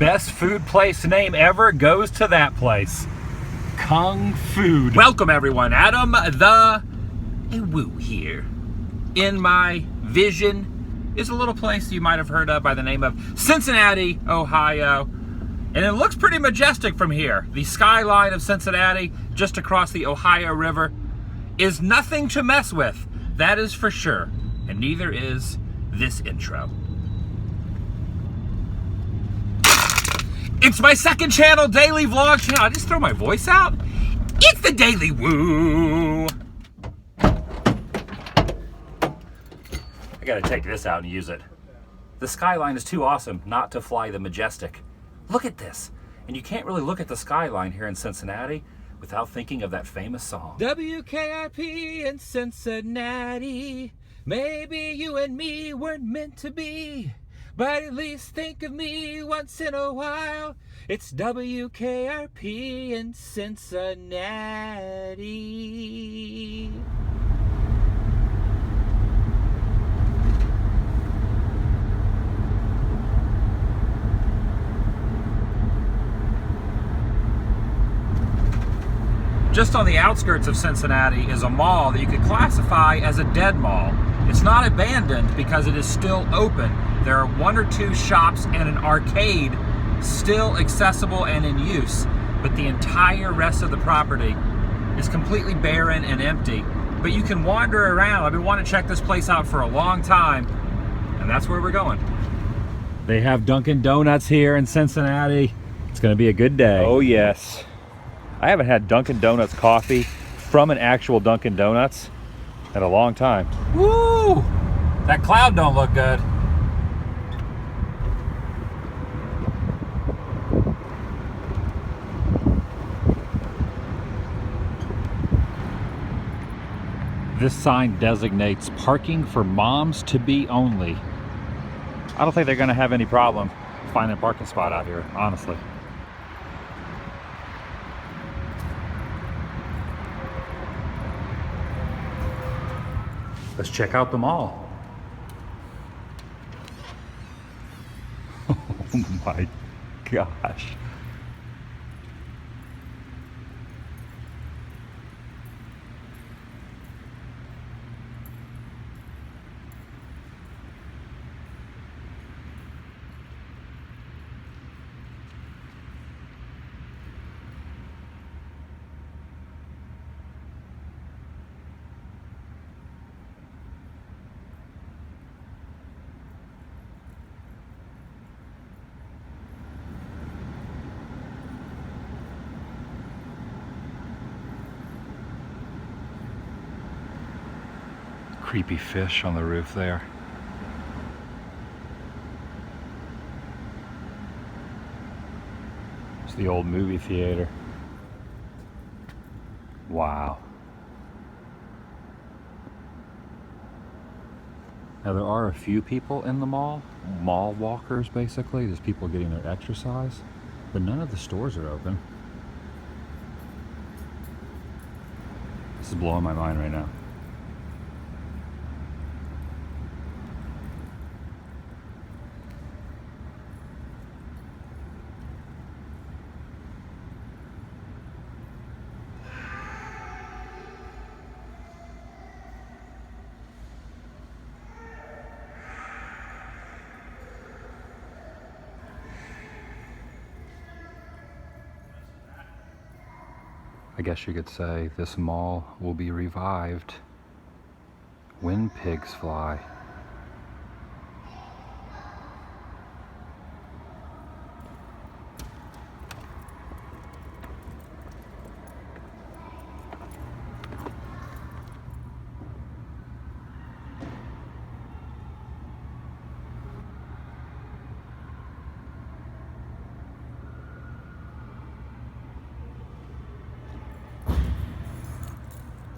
Best food place name ever goes to that place. Kung Food. Welcome everyone, Adam the Woo here. In my vision is a little place you might have heard of by the name of Cincinnati, Ohio. And it looks pretty majestic from here. The skyline of Cincinnati, just across the Ohio River, is nothing to mess with. That is for sure. And neither is this intro. It's my second channel, daily vlog channel. I just throw my voice out. It's the Daily Woo. I gotta take this out and use it. The skyline is too awesome not to fly the Majestic. Look at this. And you can't really look at the skyline here in Cincinnati without thinking of that famous song. WKIP in Cincinnati. Maybe you and me weren't meant to be, but at least think of me once in a while. It's WKRP in Cincinnati. Just on the outskirts of Cincinnati is a mall that you could classify as a dead mall. It's not abandoned because it is still open. There are one or two shops and an arcade still accessible and in use, but the entire rest of the property is completely barren and empty. But you can wander around. I've been wanting to check this place out for a long time, and that's where we're going. They have Dunkin' Donuts here in Cincinnati. It's gonna be a good day. Oh yes. I haven't had Dunkin' Donuts coffee from an actual Dunkin' Donuts in a long time. Woo! That cloud don't look good. This sign designates parking for moms to be only. I don't think they're gonna have any problem finding a parking spot out here, honestly. Let's check out the mall. Oh my gosh. Creepy fish on the roof there. It's the old movie theater. Wow. Now there are a few people in the mall walkers basically. There's people getting their exercise, but none of the stores are open. This is blowing my mind right now. I guess you could say this mall will be revived when pigs fly.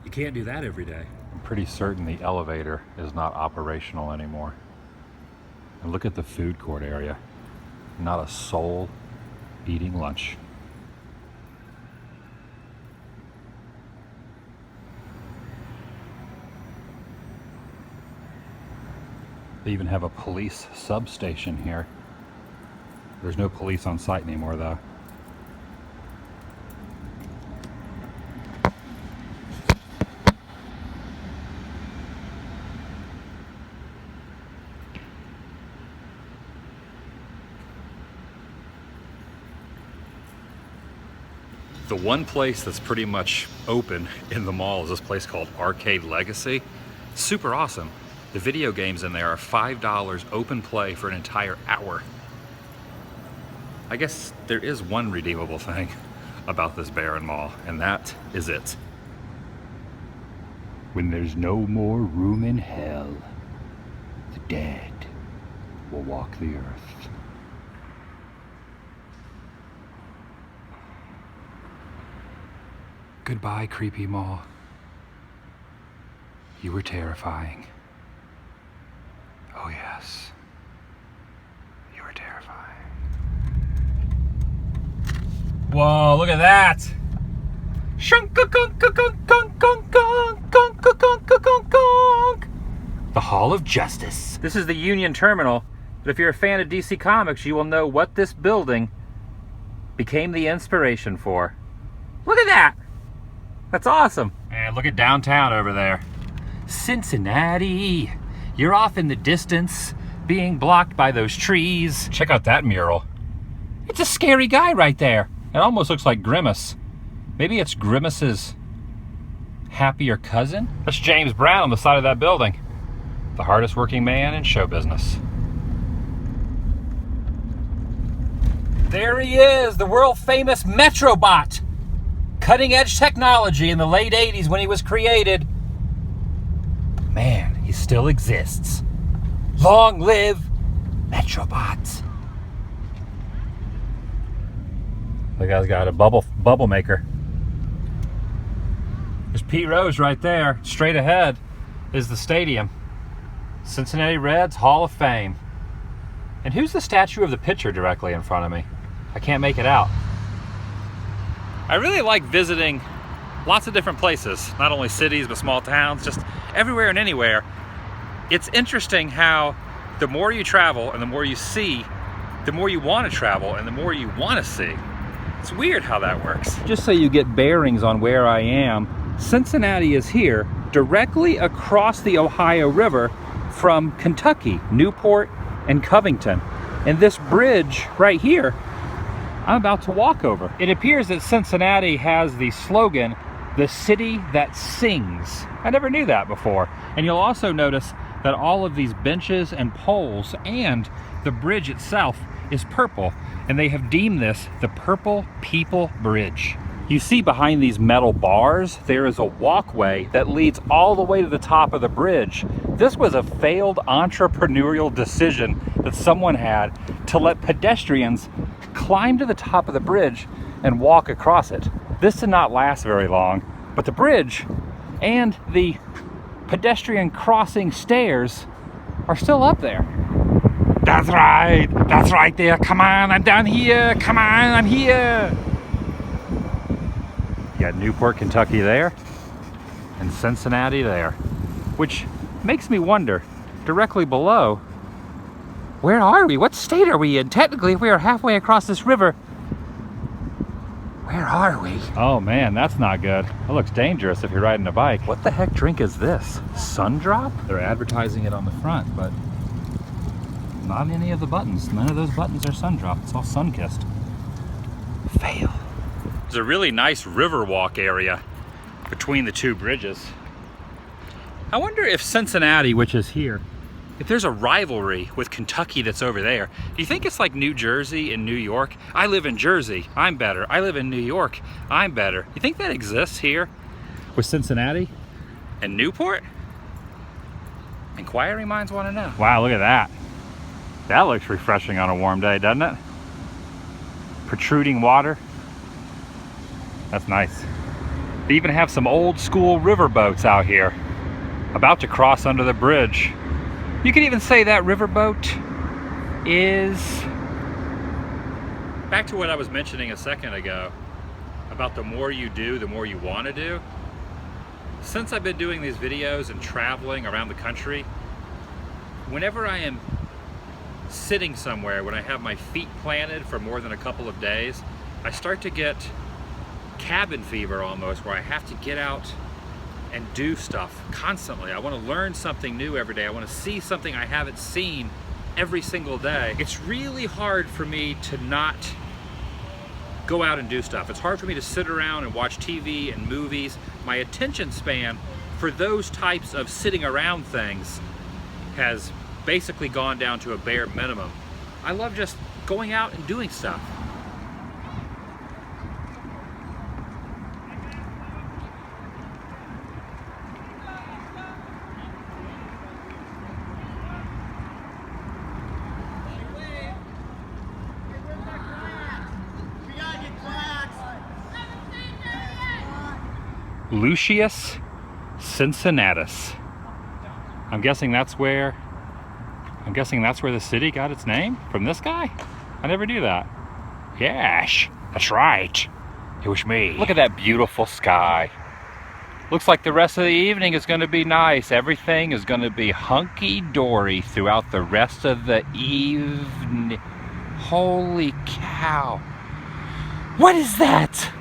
You can't do that every day. I'm pretty certain the elevator is not operational anymore. And look at the food court area. Not a soul eating lunch. They even have a police substation here. There's no police on site anymore, though. The one place that's pretty much open in the mall is this place called Arcade Legacy. Super awesome. The video games in there are $5 open play for an entire hour. I guess there is one redeemable thing about this barren mall, and that is it. When there's no more room in hell, the dead will walk the earth. Goodbye, creepy mall. You were terrifying. Oh yes, you were terrifying. Whoa, look at that! The Hall of Justice. This is the Union Terminal, but if you're a fan of DC Comics, you will know what this building became the inspiration for. Look at that! That's awesome. And look at downtown over there. Cincinnati. You're off in the distance, being blocked by those trees. Check out that mural. It's a scary guy right there. It almost looks like Grimace. Maybe it's Grimace's happier cousin? That's James Brown on the side of that building. The hardest working man in show business. There he is, the world famous Metrobot. Cutting edge technology in the late 80s when he was created. Man, he still exists. Long live Metrobot. The guy's got a bubble maker. There's Pete Rose right there. Straight ahead is the stadium. Cincinnati Reds Hall of Fame. And who's the statue of the pitcher directly in front of me? I can't make it out. I really like visiting lots of different places, not only cities, but small towns, just everywhere and anywhere. It's interesting how the more you travel and the more you see, the more you want to travel and the more you want to see. It's weird how that works. Just so you get bearings on where I am, Cincinnati is here, directly across the Ohio River from Kentucky, Newport and Covington. And this bridge right here, I'm about to walk over. It appears that Cincinnati has the slogan, the city that sings. I never knew that before. And you'll also notice that all of these benches and poles and the bridge itself is purple. And they have deemed this the Purple People Bridge. You see behind these metal bars, there is a walkway that leads all the way to the top of the bridge. This was a failed entrepreneurial decision that someone had to let pedestrians climb to the top of the bridge and walk across it. This did not last very long, but the bridge and the pedestrian crossing stairs are still up there. That's right there, come on, I'm down here, come on, I'm here. You got Newport, Kentucky there, and Cincinnati there, which makes me wonder, directly below, where are we? What state are we in? Technically, if we are halfway across this river, where are we? Oh man, that's not good. That looks dangerous if you're riding a bike. What the heck drink is this? Sundrop? They're advertising it on the front, but not any of the buttons. None of those buttons are Sundrop. It's all sun-kissed. Fail. There's a really nice river walk area between the two bridges. I wonder if Cincinnati, which is here, if there's a rivalry with Kentucky that's over there. Do you think it's like New Jersey and New York? I live in Jersey, I'm better. I live in New York, I'm better. You think that exists here with Cincinnati and Newport? Inquiring minds want to know. Wow, look at that. That looks refreshing on a warm day, doesn't it? Protruding water. That's nice. They even have some old school river boats out here, about to cross under the bridge. You could even say that riverboat is... Back to what I was mentioning a second ago, about the more you do, the more you want to do. Since I've been doing these videos and traveling around the country, whenever I am sitting somewhere, when I have my feet planted for more than a couple of days, I start to get cabin fever almost, where I have to get out and do stuff constantly. I want to learn something new every day. I want to see something I haven't seen every single day. It's really hard for me to not go out and do stuff. It's hard for me to sit around and watch TV and movies. My attention span for those types of sitting around things has basically gone down to a bare minimum. I love just going out and doing stuff. Lucius Cincinnatus. I'm guessing that's where the city got its name, from this guy? I never knew that. Yes, that's right. It was me. Look at that beautiful sky. Looks like the rest of the evening is going to be nice. Everything is going to be hunky-dory throughout the rest of the evening. Holy cow. What is that?